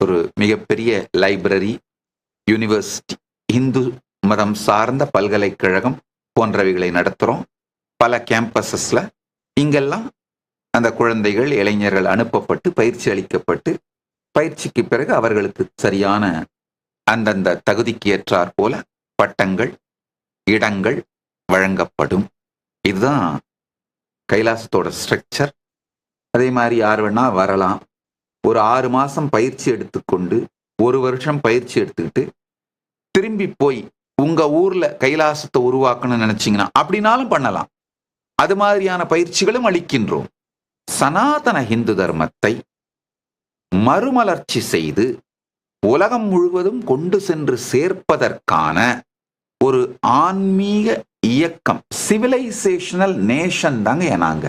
ஒரு மிகப்பெரிய library, university, Hindu மதம் சார்ந்த பல்கலைக்கழகம் போன்றவைகளை நடத்துகிறோம். பல கேம்பஸஸ்ல இங்கெல்லாம் அந்த குழந்தைகள், இளைஞர்கள் அனுப்பப்பட்டு பயிற்சி அளிக்கப்பட்டு, பயிற்சிக்கு பிறகு அவர்களுக்கு சரியான அந்தந்த தகுதிக்கு ஏற்றாற் போல பட்டங்கள், இடங்கள் வழங்கப்படும். இதுதான் கைலாசத்தோட ஸ்ட்ரக்சர். அதே மாதிரி யார் வேணா வரலாம். ஒரு 6 மாசம் பயிற்சி எடுத்துக்கொண்டு, 1 வருஷம் பயிற்சி எடுத்துக்கிட்டு திரும்பி போய் உங்க ஊர்ல கைலாசத்தை உருவாக்கணும்னு நினைச்சீங்கன்னா அப்படின்னாலும் பண்ணலாம். அது மாதிரியான பயிற்சிகளும் அளிக்கின்றோம். சனாதன இந்து தர்மத்தை மறுமலர்ச்சி செய்து உலகம் முழுவதும் கொண்டு சென்று சேர்ப்பதற்கான ஒரு ஆன்மீக இயக்கம், சிவிலைசேஷனல் நேஷன் தாங்க நாங்க.